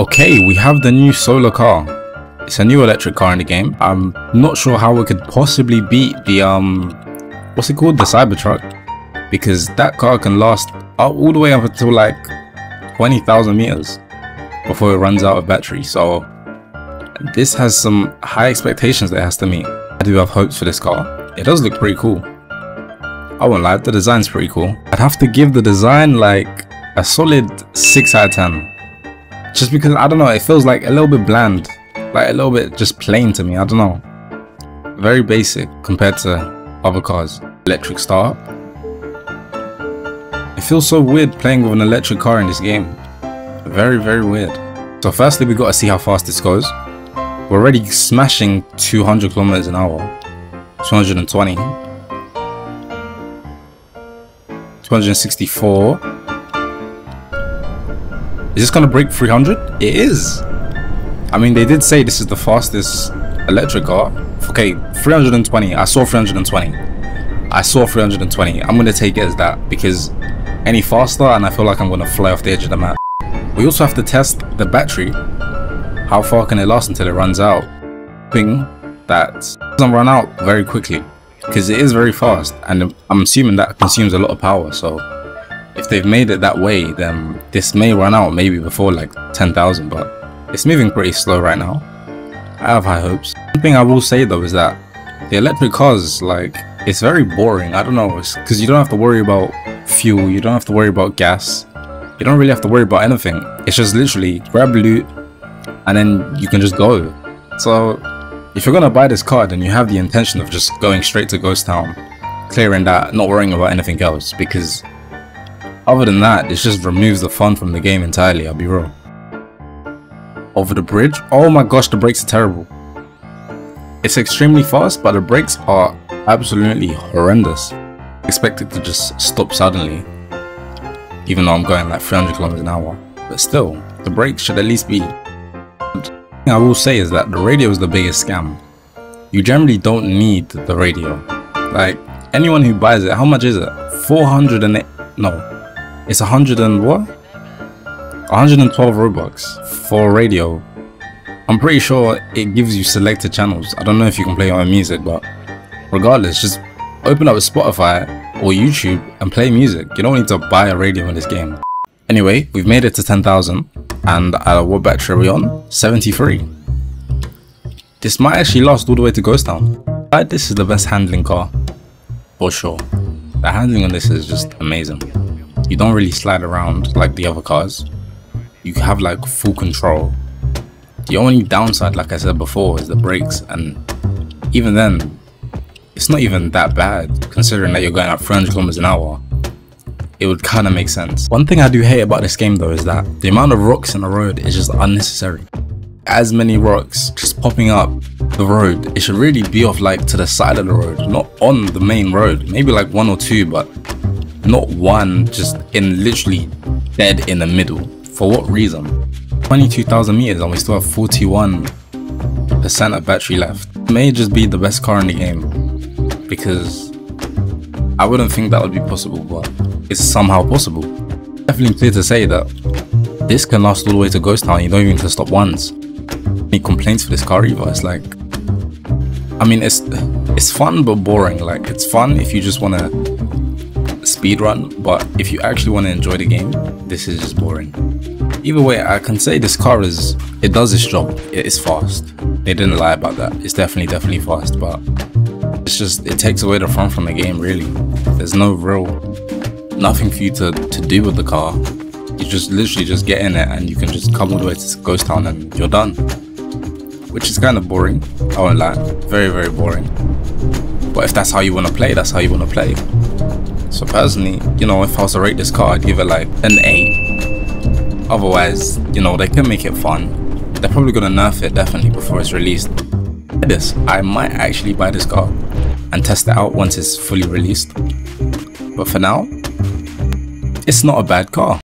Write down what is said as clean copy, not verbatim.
Okay, we have the new solar car. It's a new electric car in the game. I'm not sure how it could possibly beat the what's it called, the Cybertruck, because that car can last all the way up until like 20,000 meters before it runs out of battery. So this has some high expectations that it has to meet. I do have hopes for this car. It does look pretty cool. I won't lie, the design's pretty cool. I'd have to give the design like a solid 6 out of 10. Just because, I don't know, it feels like a little bit bland. Like a little bit just plain to me, I don't know. Very basic compared to other cars. Electric start. It feels so weird playing with an electric car in this game. Very, very weird. So firstly, we gotta see how fast this goes. We're already smashing 200 kilometers an hour. 220. 264. Is this gonna break 300? It is. I mean, they did say this is the fastest electric car. Okay, 320. I saw 320. I saw 320. I'm gonna take it as that because any faster and I feel like I'm gonna fly off the edge of the map. We also have to test the battery. How far can it last until it runs out? Hoping that it doesn't run out very quickly because it is very fast, and I'm assuming that consumes a lot of power. So if they've made it that way, then this may run out maybe before like 10,000, but it's moving pretty slow right now. I have high hopes. One thing I will say though is that the electric cars, like, it's very boring. I don't know, it's because you don't have to worry about fuel, you don't have to worry about gas, you don't really have to worry about anything. It's just literally grab loot and then you can just go. So if you're gonna buy this car, then you have the intention of just going straight to Ghost Town, clearing that, not worrying about anything else, because other than that, it just removes the fun from the game entirely, I'll be real. Over the bridge, oh my gosh, the brakes are terrible. It's extremely fast, but the brakes are absolutely horrendous. Expect it to just stop suddenly, even though I'm going like 300 kilometers an hour. But still, the brakes should at least be. The thing I will say is that the radio is the biggest scam. You generally don't need the radio. Like, anyone who buys it, how much is it? 408, no. It's 100 and what? 112 Roblox for radio. I'm pretty sure it gives you selected channels. I don't know if you can play your own music, but regardless, just open up a Spotify or YouTube and play music. You don't need to buy a radio in this game. Anyway, we've made it to 10,000, and what battery are we on? 73. This might actually last all the way to Ghost Town. This is the best handling car, for sure. The handling on this is just amazing. You don't really slide around like the other cars. You have like full control. The only downside, like I said before, is the brakes, and even then, it's not even that bad considering that you're going at 300 kilometers an hour. It would kind of make sense. One thing I do hate about this game though is that the amount of rocks in the road is just unnecessary. As many rocks just popping up the road, it should really be off like to the side of the road, not on the main road. Maybe like one or two, but not one just in literally dead in the middle. For what reason? 22,000 meters and we still have 41% of battery left. It may just be the best car in the game because I wouldn't think that would be possible, but it's somehow possible. Definitely clear to say that this can last all the way to Ghost Town. You don't even have to stop once. Any complaints for this car either? It's like, I mean, it's fun but boring. Like, it's fun if you just want to speed run, but if you actually want to enjoy the game, this is just boring. Either way, I can say this car does its job. It is fast. They didn't lie about that. It's definitely fast, but it's just, it takes away the fun from the game, really. There's nothing for you to do with the car. You just literally just get in it and you can just come all the way to Ghost Town and you're done. Which is kind of boring, I won't lie. Very, very boring. But if that's how you want to play, that's how you want to play. So personally, you know, if I was to rate this car, I'd give it like an 8. Otherwise, you know, they can make it fun. They're probably gonna nerf it definitely before it's released. I might actually buy this car and test it out once it's fully released. But for now, it's not a bad car.